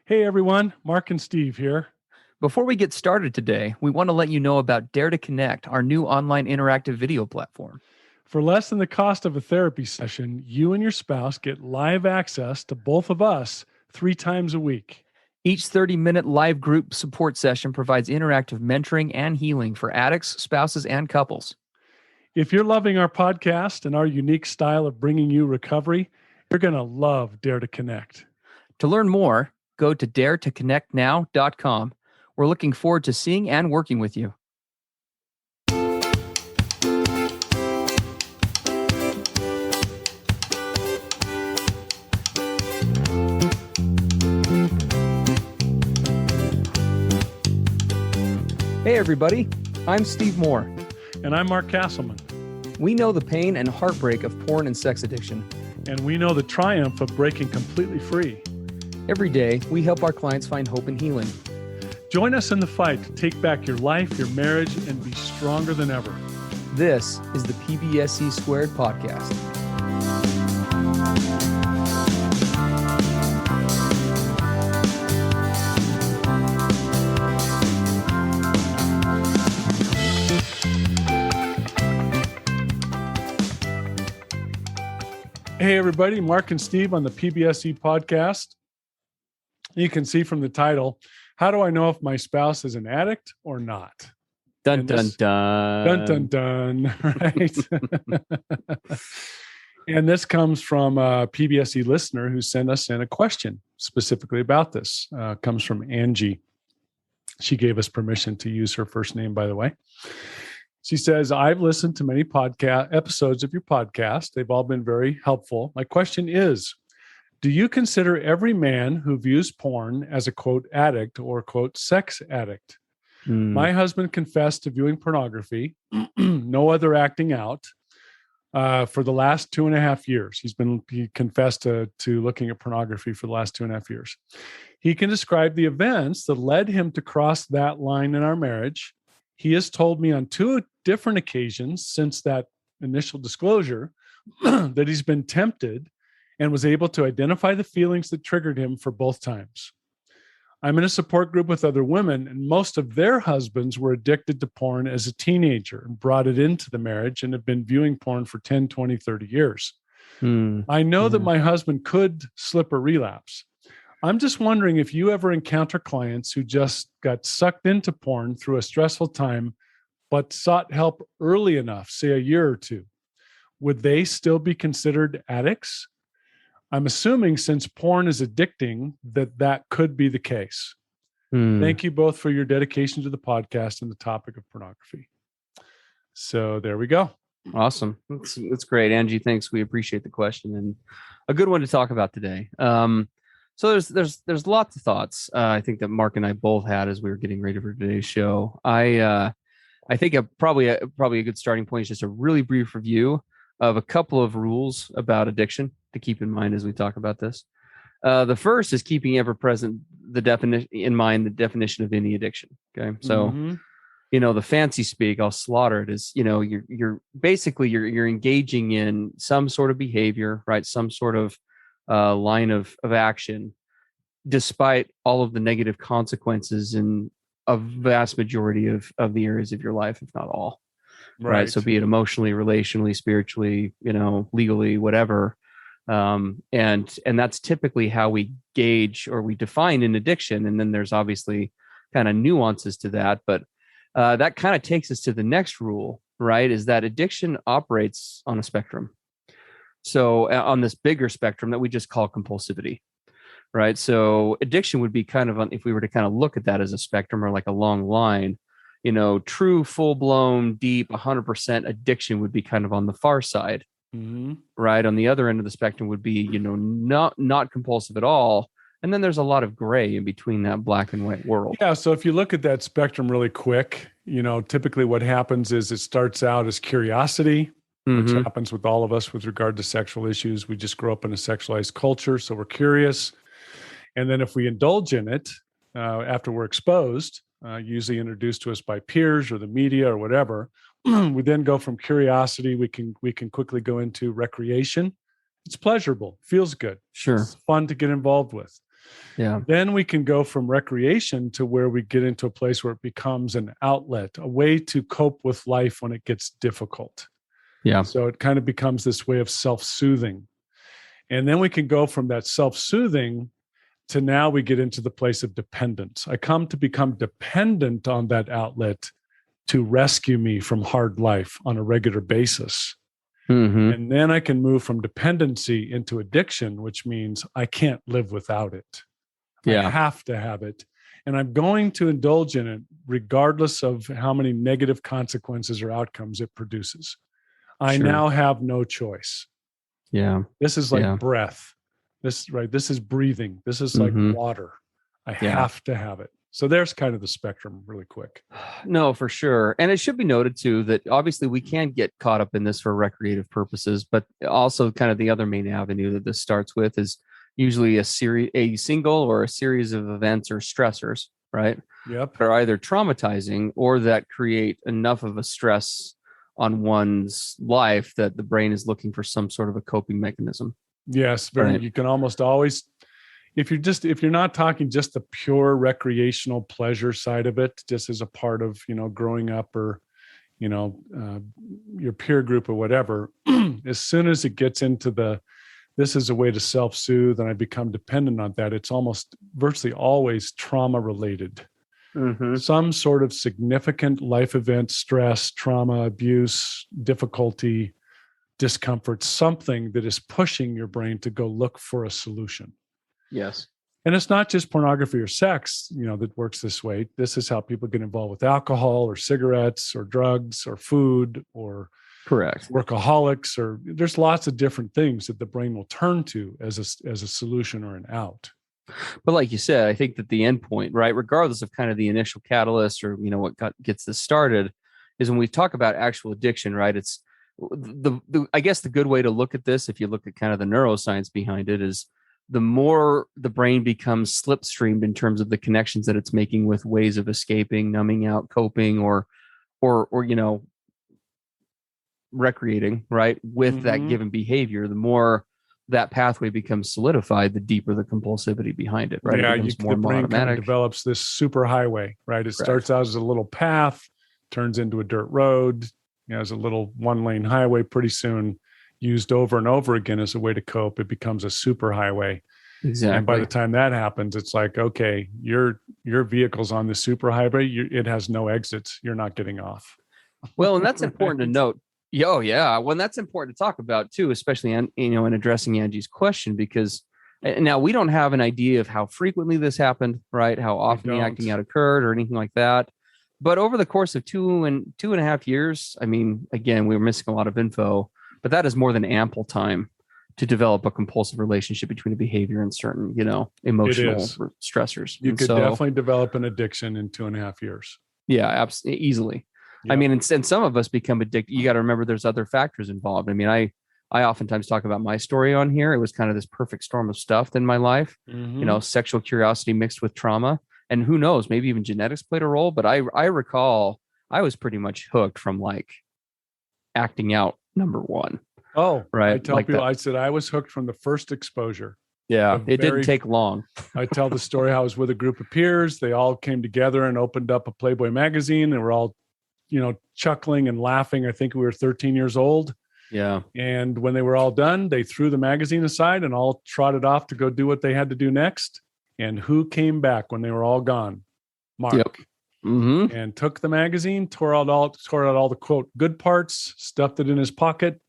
Hey everyone, Mark and Steve here. Before we get started today, we want to let you know about Dare to Connect, our new online interactive video platform. For less than the cost of a therapy session, you and your spouse get live access to both of us 3 times a week. Each 30-minute live group support session provides interactive mentoring and healing for addicts, spouses, and couples. If you're loving our podcast and our unique style of bringing you recovery, you're going to love Dare to Connect. To learn more, go to daretoconnectnow.com. We're looking forward to seeing and working with you. Hey everybody, I'm Steve Moore. And I'm Mark Castleman. We know the pain and heartbreak of porn and sex addiction. And we know the triumph of breaking completely free. Every day, we help our clients find hope and healing. Join us in the fight to take back your life, your marriage, and be stronger than ever. This is the PBSE Squared podcast. Hey everybody, Mark and Steve on the PBSE podcast. You can see from the title, how do I know if my spouse is an addict or not? Dun, dun, dun. Dun, dun, dun, right? And this comes from a PBSE listener who sent us in a question specifically about this. Comes from Angie. She gave us permission to use her first name, by the way. She says, I've listened to many episodes of your podcast. They've all been very helpful. My question is, do you consider every man who views porn as a, quote, addict or, quote, sex addict? My husband confessed to viewing pornography, no other acting out, for the last 2.5 years. He confessed to looking at pornography for the last 2.5 years. He can describe the events that led him to cross that line in our marriage. He has told me on 2 different occasions since that initial disclosure that he's been tempted and was able to identify the feelings that triggered him for both times. I'm in a support group with other women, and most of their husbands were addicted to porn as a teenager and brought it into the marriage and have been viewing porn for 10, 20, 30 years. I know that my husband could slip or relapse. I'm just wondering if you ever encounter clients who just got sucked into porn through a stressful time, but sought help early enough, say a year or 2. Would they still be considered addicts? I'm assuming since porn is addicting, that could be the case. Thank you both for your dedication to the podcast and the topic of pornography. So there we go. Awesome. That's great. Angie, thanks. We appreciate the question and a good one to talk about today. So there's lots of thoughts I think that Mark and I both had as we were getting ready for today's show. I think probably a good starting point is just a really brief review of a couple of rules about addiction to keep in mind as we talk about this. The first is keeping ever present the definition of any addiction. Okay, so the fancy speak, I'll slaughter it, is you're basically you're engaging in some sort of behavior, right? Some sort of line of action, despite all of the negative consequences in a vast majority of the areas of your life, if not all. Right. So be it emotionally, relationally, spiritually, legally, whatever. And that's typically how we gauge or we define an addiction. And then there's obviously kind of nuances to that. But that kind of takes us to the next rule, right? Is that addiction operates on a spectrum. So on this bigger spectrum that we just call compulsivity, right? So addiction would be kind of, if we were to kind of look at that as a spectrum or like a long line, true, full-blown, deep, 100% addiction would be kind of on the far side, right? On the other end of the spectrum would be, not compulsive at all. And then there's a lot of gray in between that black and white world. Yeah. So if you look at that spectrum really quick, typically what happens is it starts out as curiosity, which happens with all of us with regard to sexual issues. We just grow up in a sexualized culture, so we're curious. And then if we indulge in it after we're exposed, usually introduced to us by peers or the media or whatever, we then go from curiosity. We can quickly go into recreation. It's pleasurable, feels good. Sure. It's fun to get involved with. Yeah. Then we can go from recreation to where we get into a place where it becomes an outlet, a way to cope with life when it gets difficult. Yeah. So it kind of becomes this way of self-soothing. And then we can go from that self-soothing to now we get into the place of dependence. I come to become dependent on that outlet to rescue me from hard life on a regular basis. Mm-hmm. And then I can move from dependency into addiction, which means I can't live without it. Yeah. I have to have it. And I'm going to indulge in it regardless of how many negative consequences or outcomes it produces. I Sure. now have no choice. Yeah. This is like breath. This is breathing. This is like water. I have to have it. So there's kind of the spectrum really quick. No, for sure. And it should be noted too that obviously we can get caught up in this for recreative purposes, but also kind of the other main avenue that this starts with is usually a single or a series of events or stressors, right? Yep. That are either traumatizing or that create enough of a stress on one's life that the brain is looking for some sort of a coping mechanism. Yes. Right. You can almost always, if you're not talking just the pure recreational pleasure side of it, just as a part of, growing up or, your peer group or whatever, as soon as it gets into this is a way to self-soothe and I become dependent on that, it's almost virtually always trauma related. Mm-hmm. Some sort of significant life event, stress, trauma, abuse, difficulty, discomfort, something that is pushing your brain to go look for a solution. Yes. And it's not just pornography or sex, that works this way. This is how people get involved with alcohol or cigarettes or drugs or food or correct workaholics, or there's lots of different things that the brain will turn to as a solution or an out. But like you said, I think that the end point, right, regardless of kind of the initial catalyst or, what gets this started, is when we talk about actual addiction, right? It's I guess the good way to look at this, if you look at kind of the neuroscience behind it, is the more the brain becomes slipstreamed in terms of the connections that it's making with ways of escaping, numbing out, coping, or recreating, right, with that given behavior, the more that pathway becomes solidified, the deeper the compulsivity behind it, right? Yeah, it becomes the brain kind of automatic. develops this super highway, right? It starts out as a little path, turns into a dirt road, as a little one-lane highway. Pretty soon, used over and over again as a way to cope, it becomes a super highway. Exactly. And by the time that happens, it's like, okay, your vehicle's on the super highway. It has no exits. You're not getting off. Well, and that's important to note. Oh, yeah. Well, that's important to talk about too, especially in addressing Angie's question, because now we don't have an idea of how frequently this happened, right? How often the acting out occurred or anything like that. But over the course of 2.5 years, I mean, again, we were missing a lot of info, but that is more than ample time to develop a compulsive relationship between a behavior and certain, emotional stressors. You could definitely develop an addiction in 2.5 years. Yeah, absolutely, easily. Yep. I mean, and some of us become addicted. You got to remember there's other factors involved. I mean, I oftentimes talk about my story on here. It was kind of this perfect storm of stuff in my life, sexual curiosity mixed with trauma. And who knows, maybe even genetics played a role. But I recall I was pretty much hooked from like acting out number one. Oh, right. I tell people, I said I was hooked from the first exposure. Yeah, it didn't take long. I tell the story how I was with a group of peers. They all came together and opened up a Playboy magazine, and we're all chuckling and laughing. I think we were 13 years old. Yeah. And when they were all done, they threw the magazine aside and all trotted off to go do what they had to do next. And who came back when they were all gone? Mark. Yep. Mm-hmm. And took the magazine, tore out all the quote good parts, stuffed it in his pocket,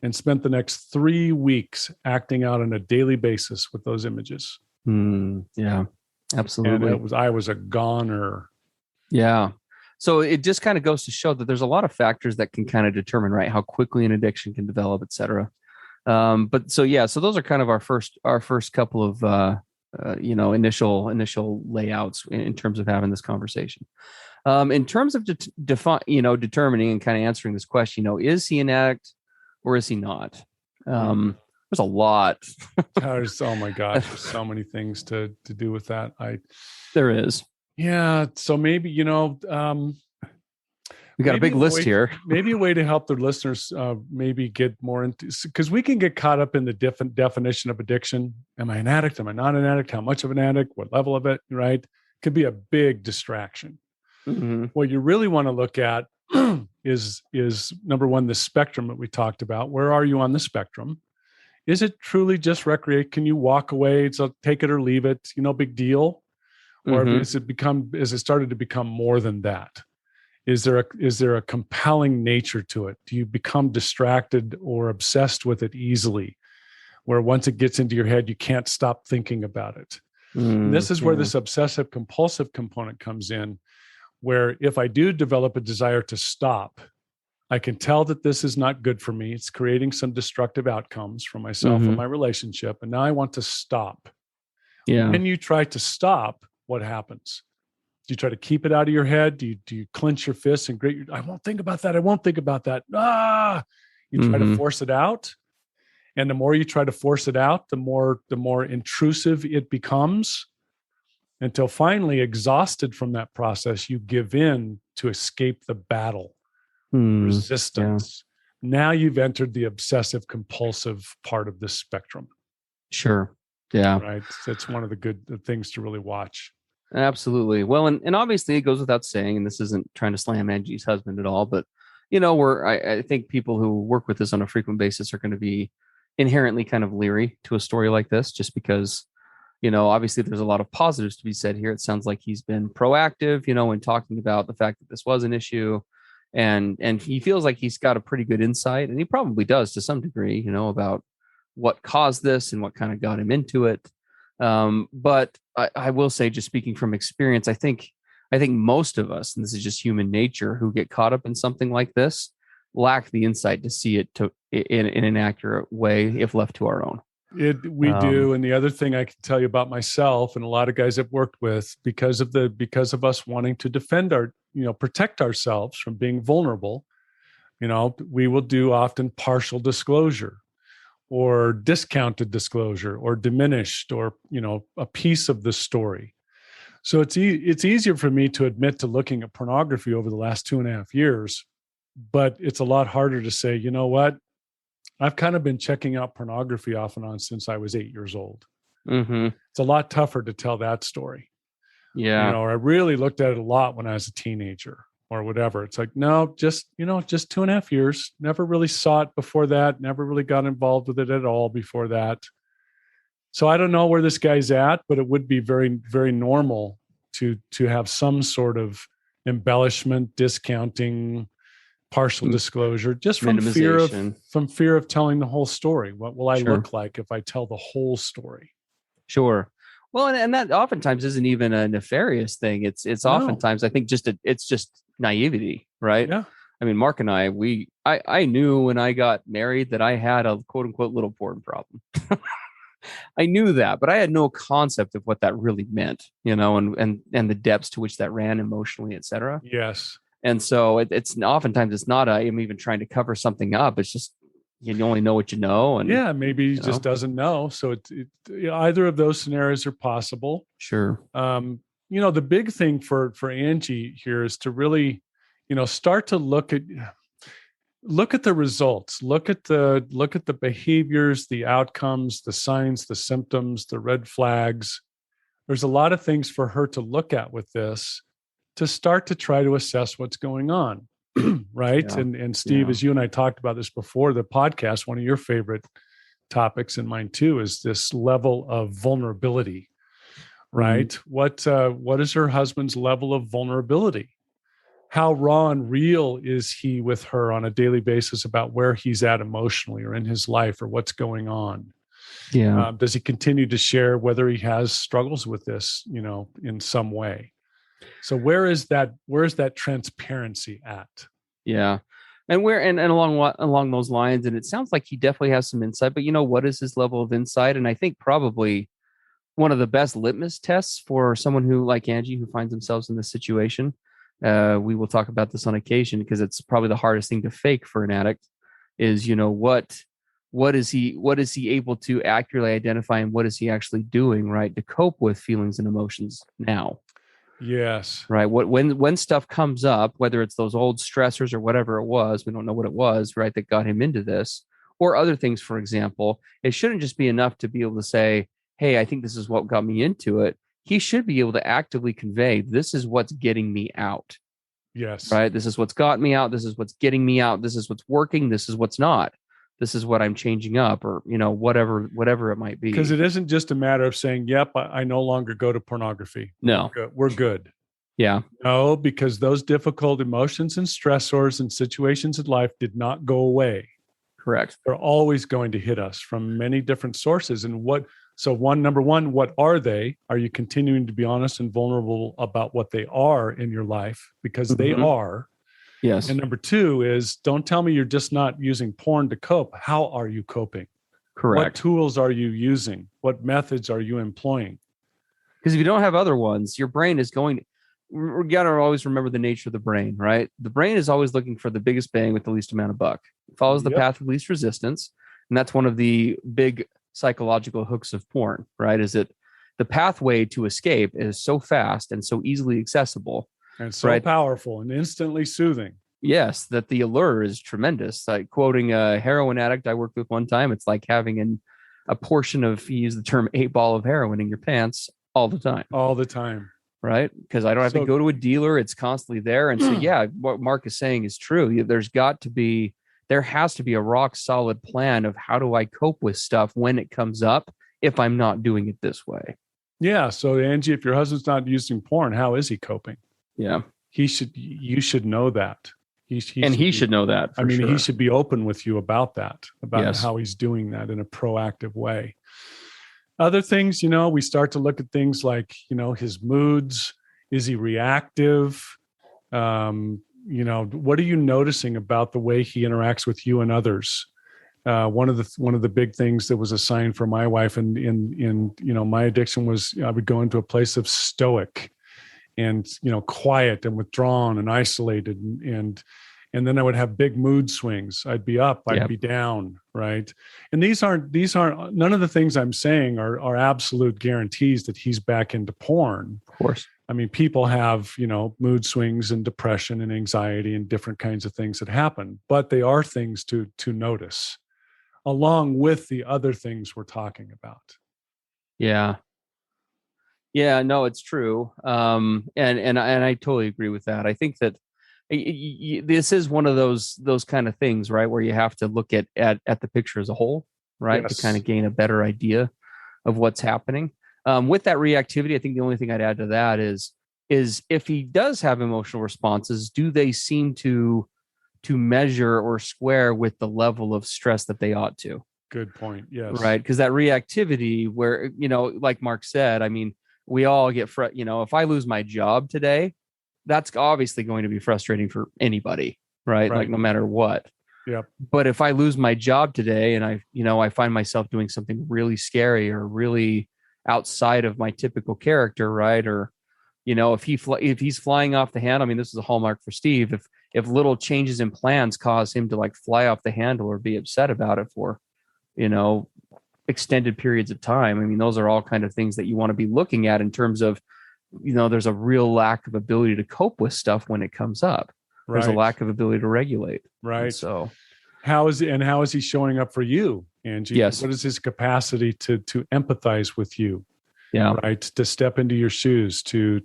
and spent the next 3 weeks acting out on a daily basis with those images. Yeah, absolutely. And I was a goner. Yeah. So it just kind of goes to show that there's a lot of factors that can kind of determine, right, how quickly an addiction can develop, et cetera. So those are kind of our first couple of, initial layouts in terms of having this conversation. In terms of determining and kind of answering this question, is he an addict or is he not? There's a lot. Oh my gosh, there's so many things to do with that. There is. Yeah. So maybe, We got a big list here. Maybe a way to help the listeners maybe get more into, because we can get caught up in the different definition of addiction. Am I an addict? Am I not an addict? How much of an addict? What level of it? Right? Could be a big distraction. Mm-hmm. What you really want to look at is number one, the spectrum that we talked about. Where are you on the spectrum? Is it truly just recreate? Can you walk away? So take it or leave it, big deal? Or has it started to become more than that? Is there a compelling nature to it? Do you become distracted or obsessed with it easily, where once it gets into your head, you can't stop thinking about it? And this is where this obsessive compulsive component comes in, where if I do develop a desire to stop, I can tell that this is not good for me. It's creating some destructive outcomes for myself or my relationship. And now I want to stop. Yeah. When you try to stop, what happens? Do you try to keep it out of your head? Do you clench your fists and grate I won't think about that. I won't think about that. You try to force it out. And the more you try to force it out, the more intrusive it becomes, until finally, exhausted from that process, you give in to escape the battle, resistance. Yeah. Now you've entered the obsessive compulsive part of this spectrum. Sure. Yeah. Right. That's one of the things to really watch. Absolutely. Well, and obviously it goes without saying, and this isn't trying to slam Angie's husband at all, but I think people who work with this on a frequent basis are going to be inherently kind of leery to a story like this, just because, obviously there's a lot of positives to be said here. It sounds like he's been proactive, in talking about the fact that this was an issue, and he feels like he's got a pretty good insight, and he probably does to some degree, about what caused this and what kind of got him into it. But I will say, just speaking from experience, I think most of us, and this is just human nature, who get caught up in something like this, lack the insight to see it in an accurate way if left to our own. We do. And the other thing I can tell you about myself and a lot of guys I've worked with, because of us wanting to defend protect ourselves from being vulnerable, we will do often partial disclosure, or discounted disclosure, or diminished, or a piece of the story. So it's easier for me to admit to looking at pornography over the last 2.5 years, but it's a lot harder to say, you know what, I've kind of been checking out pornography off and on since I was 8 years old. It's a lot tougher to tell that story. Yeah. Or I really looked at it a lot when I was a teenager, or whatever. It's like, no, just 2.5 years. Never really saw it before that. Never really got involved with it at all before that. So I don't know where this guy's at, but it would be very, very normal to have some sort of embellishment, discounting, partial disclosure, just from fear of telling the whole story. What will I look like if I tell the whole story? Sure. Well, and that oftentimes isn't even a nefarious thing. It's oftentimes, I think, it's just naivety, right? Yeah. I mean, Mark and I knew when I got married that I had a quote unquote little porn problem. I knew that, but I had no concept of what that really meant, and the depths to which that ran emotionally, et cetera. Yes. And so it's oftentimes it's not I'm even trying to cover something up. It's just, you only know what you know. And maybe he just doesn't know. So either of those scenarios are possible. Sure. The big thing for Angie here is to really, start to look at the results, look at the behaviors, the outcomes, the signs, the symptoms, the red flags. There's a lot of things for her to look at with this to start to try to assess what's going on. Right. Yeah. And Steve, as you and I talked about this before the podcast, one of your favorite topics, and mine too, is this level of vulnerability, right? What is her husband's level of vulnerability? How raw and real is he with her on a daily basis about where he's at emotionally or in his life or what's going on? Yeah. Does he continue to share whether he has struggles with this, in some way? So where is that transparency at? Yeah. And along those lines, and it sounds like he definitely has some insight, but what is his level of insight? And I think probably one of the best litmus tests for someone who, like Angie, who finds themselves in this situation, we will talk about this on occasion because it's probably the hardest thing to fake for an addict, is, what is he able to accurately identify, and what is he actually doing, right, to cope with feelings and emotions now? Yes. right? When stuff comes up, whether it's those old stressors or whatever it was, we don't know what it was, right, that got him into this, or other things, for example, it shouldn't just be enough to be able to say, hey, I think this is what got me into it. He should be able to actively convey, this is what's getting me out, Yes. right? This is what's got me out. This is what's getting me out. This is what's working. This is what's not. This is what I'm changing up, or, whatever it might be. Because it isn't just a matter of saying, yep, I no longer go to pornography. No. We're good. Yeah. No, because those difficult emotions and stressors and situations in life did not go away. Correct. They're always going to hit us from many different sources. And number one, what are they? Are you continuing to be honest and vulnerable about what they are in your life? Because they are. Yes. And number two is, don't tell me you're just not using porn to cope. How are you coping? Correct. What tools are you using? What methods are you employing? Because if you don't have other ones, your brain is going. We got to always remember the nature of the brain, right? The brain is always looking for the biggest bang with the least amount of buck. It follows the path of least resistance, and that's one of the big psychological hooks of porn, right? Is that the pathway to escape is so fast and so easily accessible, and so powerful and instantly soothing. Yes, that the allure is tremendous. Like quoting a heroin addict I worked with one time, it's like having a portion of, he used the term 8 ball of heroin in your pants all the time. All the time. Right? Because I don't have to go to a dealer. It's constantly there. And so, yeah, what Mark is saying is true. There has to be a rock solid plan of how do I cope with stuff when it comes up if I'm not doing it this way. Yeah. So Angie, if your husband's not using porn, how is he coping? Yeah. You should know that. He should know that. He should be open with you about that, about how he's doing that in a proactive way. Other things, we start to look at things like, his moods. Is he reactive? What are you noticing about the way he interacts with you and others? One of the big things that was a sign for my wife in my addiction was I would go into a place of stoic and, quiet and withdrawn and isolated. And then I would have big mood swings. I'd be up, I'd be down. Right. And these aren't, none of the things I'm saying are absolute guarantees that he's back into porn. Of course. I mean, people have, mood swings and depression and anxiety and different kinds of things that happen, but they are things to notice along with the other things we're talking about. Yeah. Yeah, no, it's true. And I totally agree with that. I think that this is one of those kind of things, right, where you have to look at the picture as a whole, right, to kind of gain a better idea of what's happening. With that reactivity, I think the only thing I'd add to that is if he does have emotional responses, do they seem to measure or square with the level of stress that they ought to? Good point. Yes. Right. Because that reactivity where, like Mark said, I mean, we all get, if I lose my job today, that's obviously going to be frustrating for anybody, right? Like no matter what. Yeah. But if I lose my job today and I find myself doing something really scary or really outside of my typical character, right? Or, if he's flying off the handle, I mean, this is a hallmark for Steve. If little changes in plans cause him to like fly off the handle or be upset about it for, extended periods of time. I mean, those are all kind of things that you want to be looking at in terms of, there's a real lack of ability to cope with stuff when it comes up. There's a lack of ability to regulate. Right. And so how is he showing up for you, Angie? Yes. What is his capacity to empathize with you? Yeah. Right. To step into your shoes, to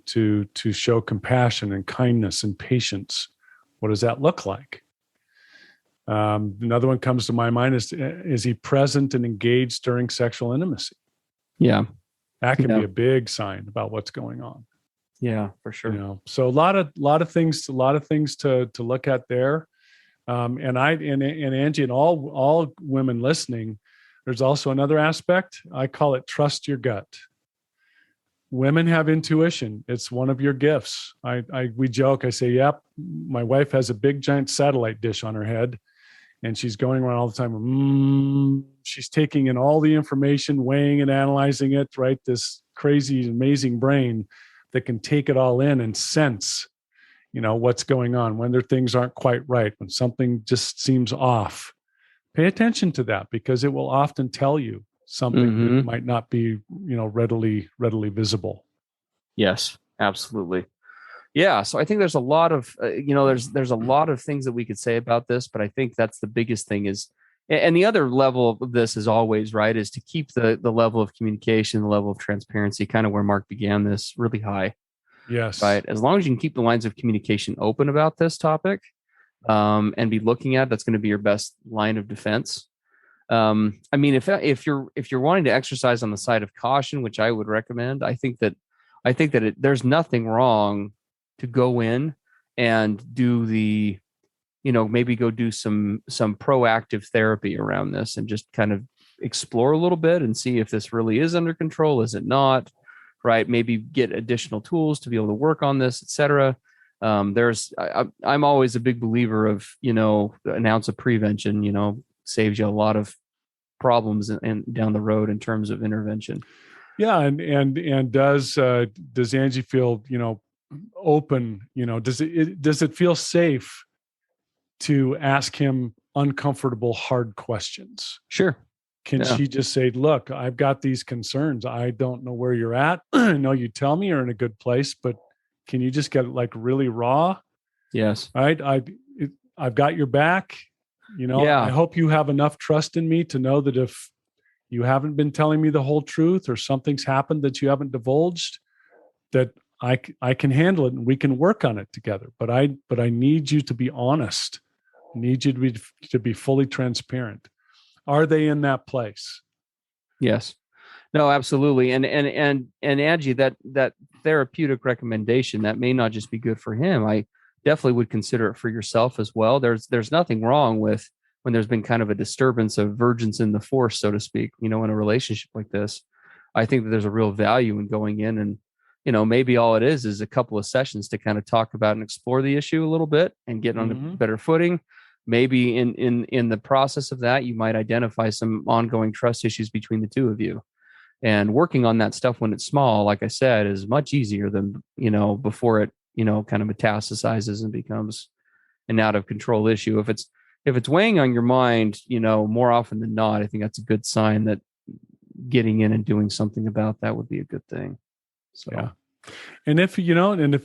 show compassion and kindness and patience. What does that look like? Another one comes to my mind is he present and engaged during sexual intimacy? Yeah. That can be a big sign about what's going on. Yeah, for sure. So a lot of things to look at there. And Angie and all women listening, there's also another aspect. I call it trust your gut. Women have intuition. It's one of your gifts. We joke. I say, yep, my wife has a big giant satellite dish on her head, and she's going around all the time. She's taking in all the information, weighing and analyzing it, right? This crazy, amazing brain that can take it all in and sense, what's going on, when things aren't quite right, when something just seems off. Pay attention to that, because it will often tell you something that might not be, readily visible. Yes. Absolutely. Yeah. So I think there's a lot of, there's a lot of things that we could say about this, but I think that's the biggest thing is, and the other level of this is always right, is to keep the level of communication, the level of transparency, kind of where Mark began this, really high, Yes. right? As long as you can keep the lines of communication open about this topic, and be looking at, that's going to be your best line of defense. I mean, if you're wanting to exercise on the side of caution, which I would recommend, I think that there's nothing wrong to go in and do maybe go do some proactive therapy around this and just kind of explore a little bit and see if this really is under control. Is it not? Right? Maybe get additional tools to be able to work on this, etc. I'm always a big believer of, an ounce of prevention, saves you a lot of problems and down the road in terms of intervention. Yeah. And does Angie feel, open, does it feel safe to ask him uncomfortable, hard questions? Sure. Can she just say, look, I've got these concerns. I don't know where you're at. I know you tell me you're in a good place, but can you just get like really raw? Yes. Right. I've got your back. I hope you have enough trust in me to know that if you haven't been telling me the whole truth or something's happened that you haven't divulged, that I can handle it and we can work on it together. But I need you to be honest. I need you to be fully transparent. Are they in that place? Yes. No, absolutely. And Angie, that therapeutic recommendation, that may not just be good for him. I definitely would consider it for yourself as well. There's nothing wrong with when there's been kind of a disturbance of virgins in the force, so to speak, in a relationship like this. I think that there's a real value in going in and, maybe all it is a couple of sessions to kind of talk about and explore the issue a little bit and get on a better footing. Maybe in the process of that, you might identify some ongoing trust issues between the two of you. And working on that stuff when it's small, like I said, is much easier than, before it, kind of metastasizes and becomes an out of control issue. If it's weighing on your mind, more often than not, I think that's a good sign that getting in and doing something about that would be a good thing. So, yeah. And if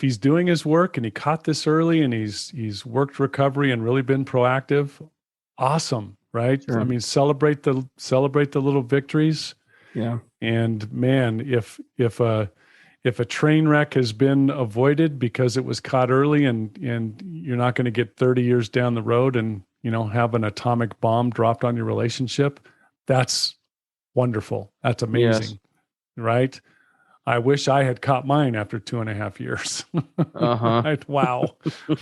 he's doing his work and he caught this early and he's worked recovery and really been proactive, awesome, right? Sure. I mean, celebrate the little victories. Yeah. And man, if a train wreck has been avoided because it was caught early and you're not going to get 30 years down the road and, have an atomic bomb dropped on your relationship, that's wonderful. That's amazing. Yes. Right? I wish I had caught mine after 2.5 years. Right? Wow.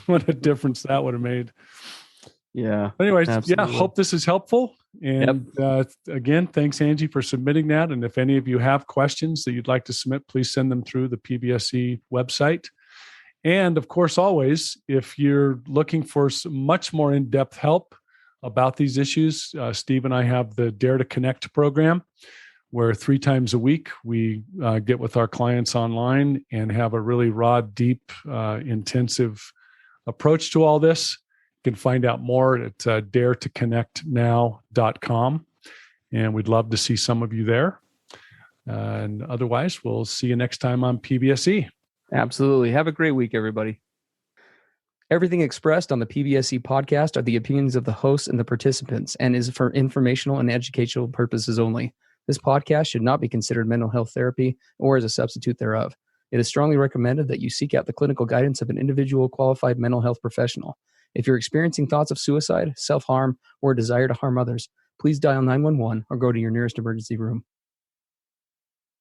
What a difference that would have made. Yeah. But anyways, absolutely. Hope this is helpful. And again, thanks, Angie, for submitting that. And if any of you have questions that you'd like to submit, please send them through the PBSE website. And of course, always, if you're looking for some much more in-depth help about these issues, Steve and I have the Dare to Connect program, where 3 times a week we get with our clients online and have a really raw, deep, intensive approach to all this. You can find out more at daretoconnectnow.com. And we'd love to see some of you there. And otherwise, we'll see you next time on PBSE. Absolutely. Have a great week, everybody. Everything expressed on the PBSE podcast are the opinions of the hosts and the participants and is for informational and educational purposes only. This podcast should not be considered mental health therapy or as a substitute thereof. It is strongly recommended that you seek out the clinical guidance of an individual qualified mental health professional. If you're experiencing thoughts of suicide, self-harm, or a desire to harm others, please dial 911 or go to your nearest emergency room.